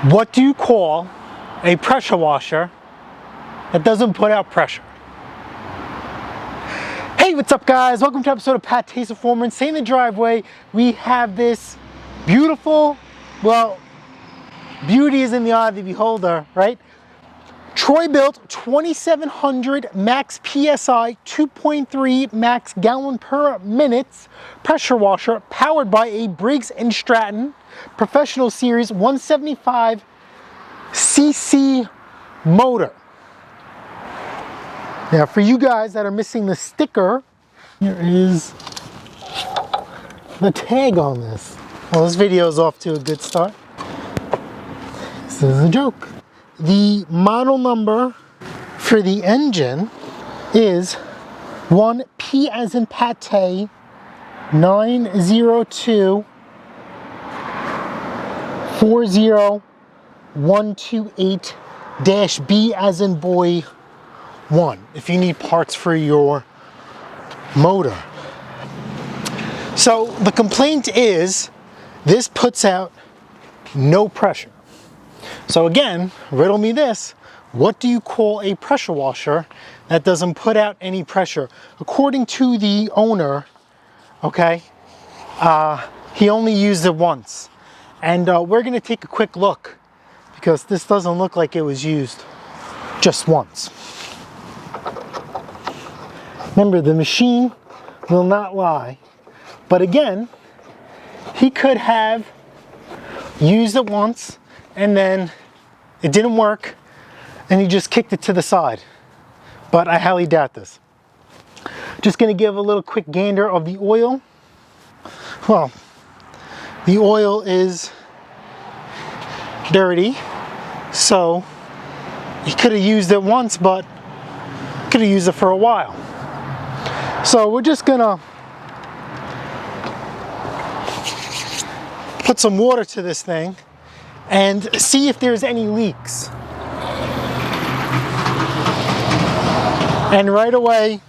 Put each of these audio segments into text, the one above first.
What do you call a pressure washer that doesn't put out pressure? Hey, what's up guys? Welcome to an episode of Pattay's Performance. Today in the driveway, we have this beautiful, well, beauty is in the eye of the beholder, right? Bilt 2700 max PSI 2.3 max gallon per minute pressure washer powered by a Briggs & Stratton Professional Series 175 cc motor. Now for you guys that are missing the sticker, here is the tag on this. Well, this video is off to a good start. This is a joke. The model number for the engine is 1P as in Pattay 902 40128-B as in boy 1 if you need parts for your motor. So the complaint is this puts out no pressure. So again, riddle me this, what do you call a pressure washer that doesn't put out any pressure? According to the owner, okay, he only used it once. And we're gonna take a quick look because this doesn't look like it was used just once. Remember, the machine will not lie. But again, he could have used it once and then it didn't work and he just kicked it to the side. But I highly doubt this. Just gonna give a little quick gander of the oil. Well, the oil is dirty, so he could have used it once, but could have used it for a while. So we're just gonna put some water to this thing and see if there's any leaks. And right away,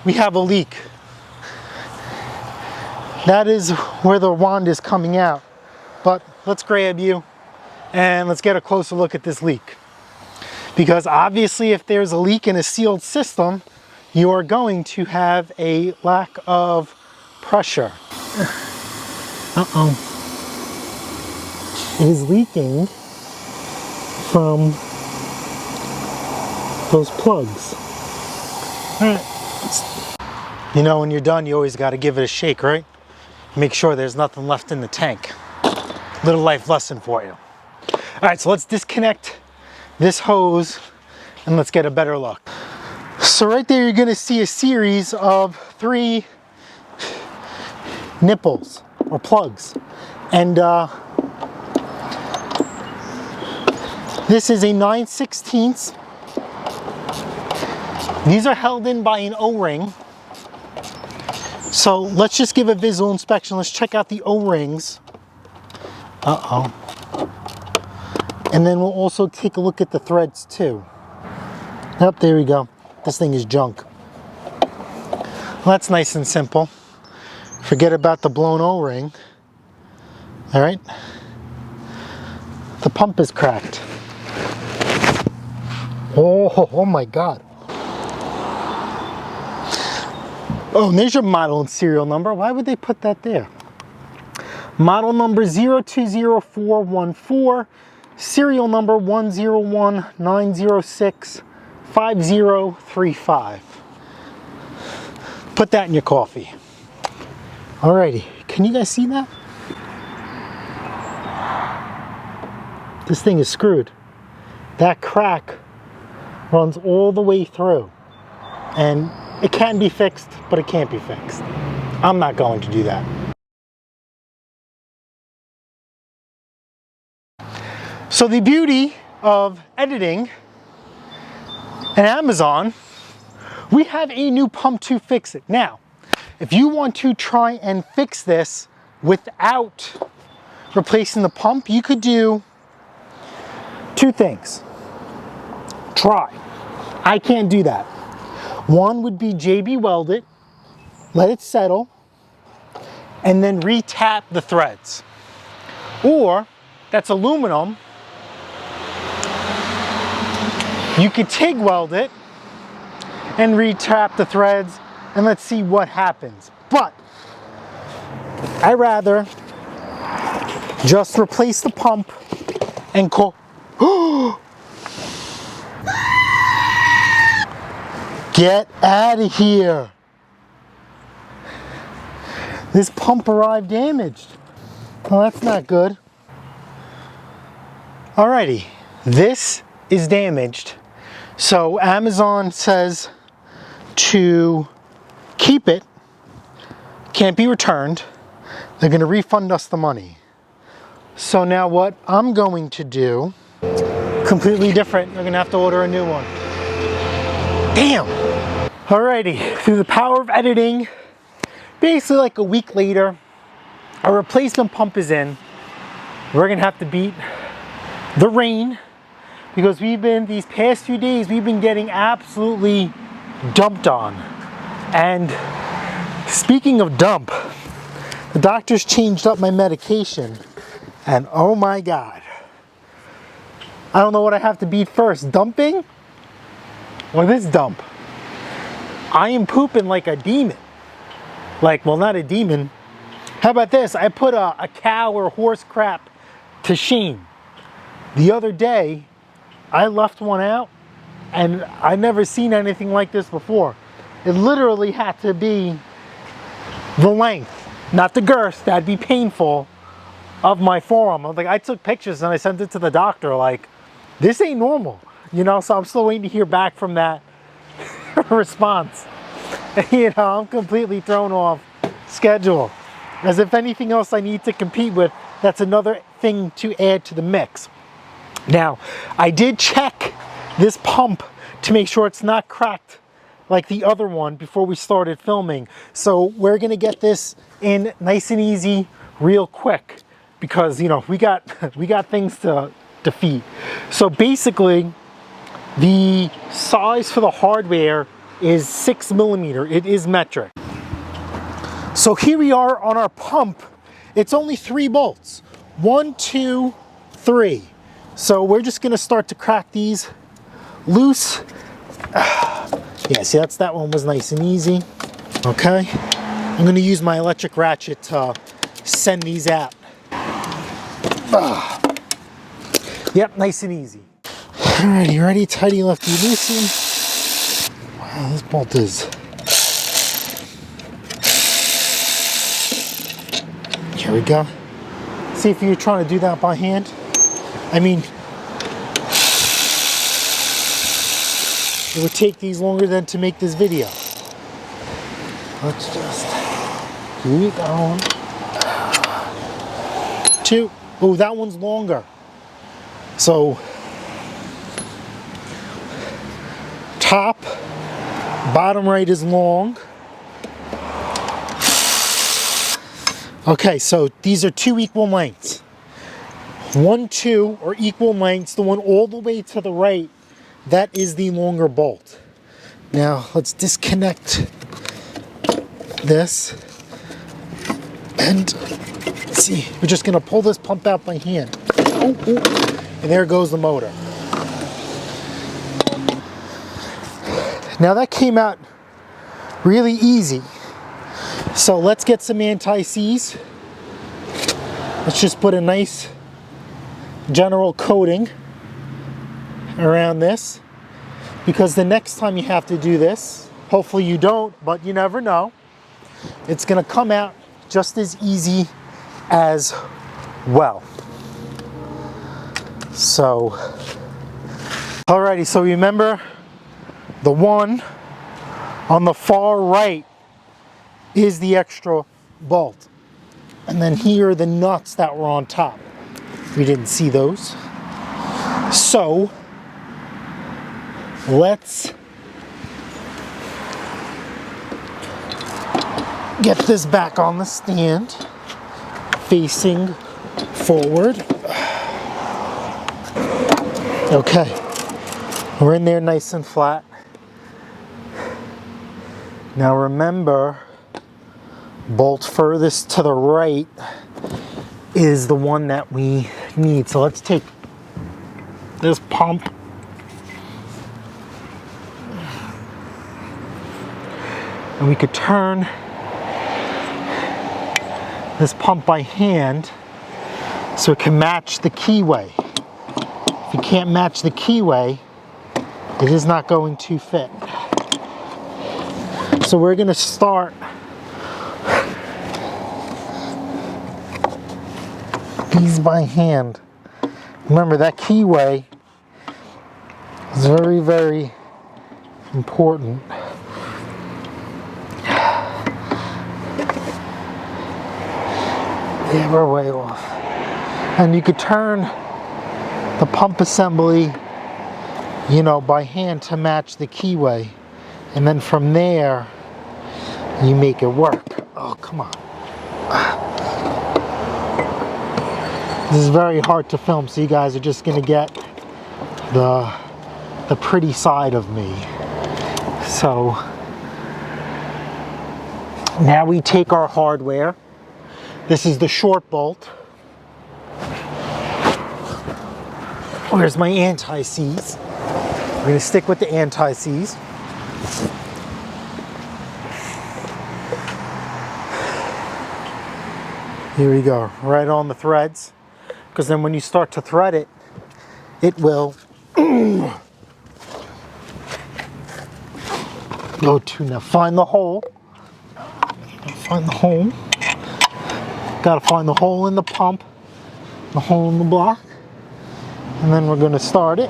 we have a leak. That is where the wand is coming out. But let's grab you and let's get a closer look at this leak. Because obviously if there's a leak in a sealed system, you are going to have a lack of pressure. Uh-oh. It is leaking from those plugs. All right. You know, when you're done, you always got to give it a shake, right? Make sure there's nothing left in the tank. Little life lesson for you. All right, so let's disconnect this hose and let's get a better look. So right there, you're gonna see a series of 3 nipples or plugs. And this is a 9/16. These are held in by an O-ring. So let's just give a visual inspection. Let's check out the O-rings. Uh-oh. And then we'll also take a look at the threads too. Yep, there we go. This thing is junk. Well, that's nice and simple. Forget about the blown O-ring. All right. The pump is cracked. Oh my God. Oh, and there's your model and serial number. Why would they put that there? Model number 020414, serial number 1019065035. Put that in your coffee. Alrighty, can you guys see that? This thing is screwed. That crack runs all the way through. And it can be fixed, but it can't be fixed. I'm not going to do that. So the beauty of editing and Amazon, we have a new pump to fix it. Now, if you want to try and fix this without replacing the pump, you could do 2 things. Try. I can't do that. One would be JB weld it, let it settle, and then re-tap the threads. Or that's aluminum. You could TIG weld it and retrap the threads and let's see what happens. But I'd rather just replace the pump and call. Get out of here. This pump arrived damaged. Well, that's not good. Alrighty, this is damaged. So Amazon says to keep it, can't be returned. They're gonna refund us the money. So now what I'm going to do, completely different. They're gonna have to order a new one. Damn. Alrighty, through the power of editing, basically like a week later, our replacement pump is in. We're gonna have to beat the rain because these past few days, we've been getting absolutely dumped on. And speaking of dump, the doctors changed up my medication and oh my God. I don't know what I have to beat first, dumping or this dump. I am pooping like a demon. Like, well, not a demon. How about this? I put a cow or horse crap to shame. The other day, I left one out and I've never seen anything like this before. It literally had to be the length, not the girth, that'd be painful, of my forearm. Like, I took pictures and I sent it to the doctor like, this ain't normal, you know? So I'm still waiting to hear back from that response. You know, I'm completely thrown off schedule. As if anything else I need to compete with, that's another thing to add to the mix. Now, I did check this pump to make sure it's not cracked like the other one before we started filming. So we're gonna get this in nice and easy real quick because, you know, we got things to defeat. So basically, the size for the hardware is 6mm. It is metric. So here we are on our pump. It's only 3 bolts. 1, 2, 3. So we're just gonna start to crack these loose. Yeah, see, that one was nice and easy. Okay, I'm gonna use my electric ratchet to send these out. Yep, nice and easy. Alrighty, ready, tighty, lefty, loosey. Wow, this bolt is. Here we go. See if you're trying to do that by hand. I mean, it would take these longer than to make this video. Let's just do that one. 2. Oh, that one's longer. So, top, bottom right is long. Okay, so these are 2 equal lengths. 1, 2 are equal lengths. The one all the way to the right, that is the longer bolt. Now, let's disconnect this. And let's see, we're just gonna pull this pump out by hand. Oh, oh. And there goes the motor. Now that came out really easy. So let's get some anti-seize. Let's just put a nice general coating around this, because the next time you have to do this, hopefully you don't, but you never know, it's gonna come out just as easy as well. So, alrighty, so remember the one on the far right is the extra bolt. And then here are the nuts that were on top. We didn't see those. So, let's get this back on the stand, facing forward. Okay, we're in there nice and flat. Now remember, bolt furthest to the right is the one that we need. So let's take this pump and we could turn this pump by hand so it can match the keyway. If you can't match the keyway, it is not going to fit. So we're going to start these by hand. Remember, that keyway is very, very important. Yeah, we're way off. And you could turn the pump assembly, you know, by hand to match the keyway. And then from there, you make it work. Oh, come on. This is very hard to film, so you guys are just gonna get the pretty side of me. So now we take our hardware. This is the short bolt. Where's my anti-seize? We're gonna stick with the anti-seize. Here we go, right on the threads. Because then when you start to thread it, it will go to, now find the hole. Find the hole. Gotta find the hole in the pump, the hole in the block, and then we're gonna start it.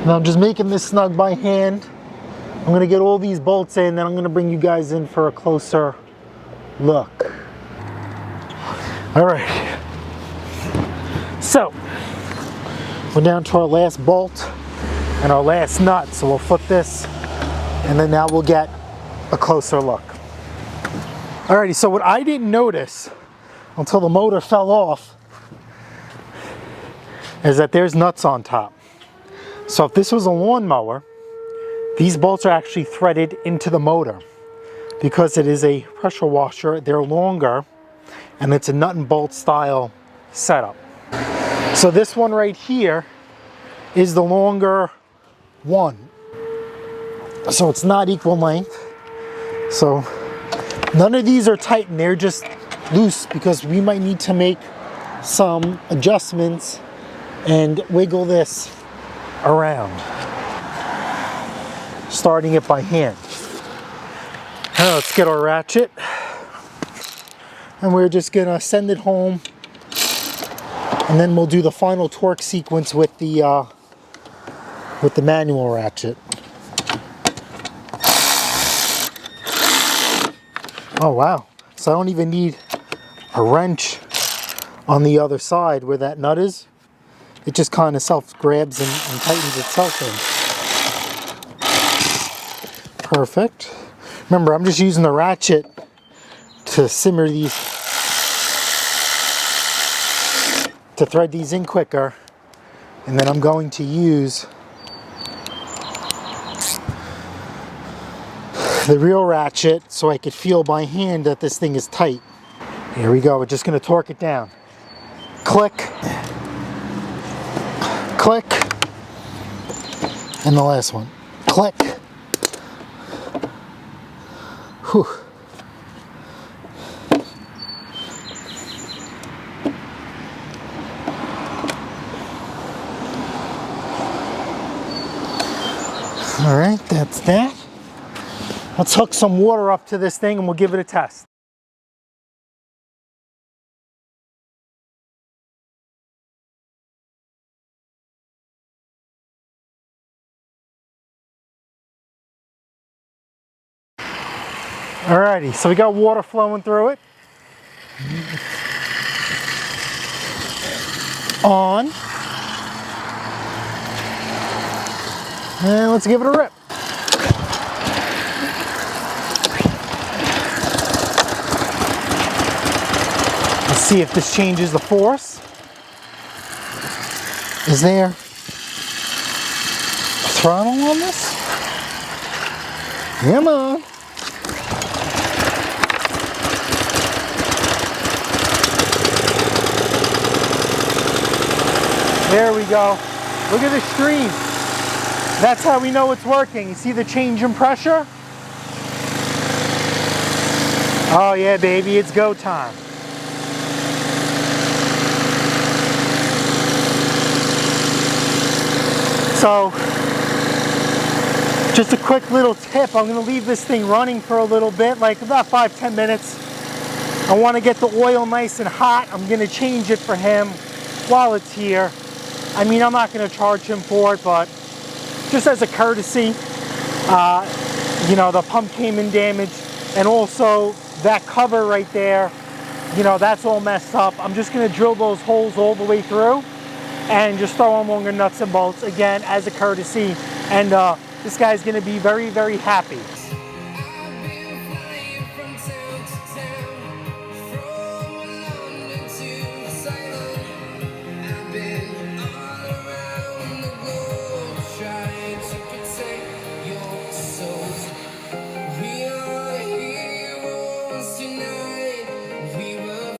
Now I'm just making this snug by hand. I'm gonna get all these bolts in, then I'm gonna bring you guys in for a closer look. All right, so we're down to our last bolt and our last nut, so we'll flip this, and then now we'll get a closer look. Alrighty, so what I didn't notice until the motor fell off is that there's nuts on top. So if this was a lawnmower, these bolts are actually threaded into the motor. Because it is a pressure washer, they're longer, and it's a nut and bolt style setup. So this one right here is the longer one. So it's not equal length. So none of these are tightened, they're just loose because we might need to make some adjustments and wiggle this around. Starting it by hand. Now let's get our ratchet. And we're just gonna send it home. And then we'll do the final torque sequence with the manual ratchet. Oh wow, so I don't even need a wrench on the other side where that nut is. It just kind of self-grabs and tightens itself in. Perfect. Remember, I'm just using the ratchet to simmer these, to thread these in quicker, and then I'm going to use the real ratchet so I could feel by hand that this thing is tight. Here we go, we're just going to torque it down. Click, click, and the last one. Click. Whew. All right, that's that. Let's hook some water up to this thing and we'll give it a test. Alrighty, so we got water flowing through it. On. And let's give it a rip. Let's see if this changes the force. Is there a throttle on this? Come on. All There we go. Look at the stream. That's how we know it's working. You see the change in pressure? Oh yeah, baby, it's go time. So, just a quick little tip. I'm gonna leave this thing running for a little bit, like about 5-10 minutes. I wanna get the oil nice and hot. I'm gonna change it for him while it's here. I mean, I'm not gonna charge him for it, but just as a courtesy, you know, the pump came in damaged, and also that cover right there, you know, that's all messed up. I'm just gonna drill those holes all the way through and just throw on longer nuts and bolts again as a courtesy, and this guy's gonna be very, very happy.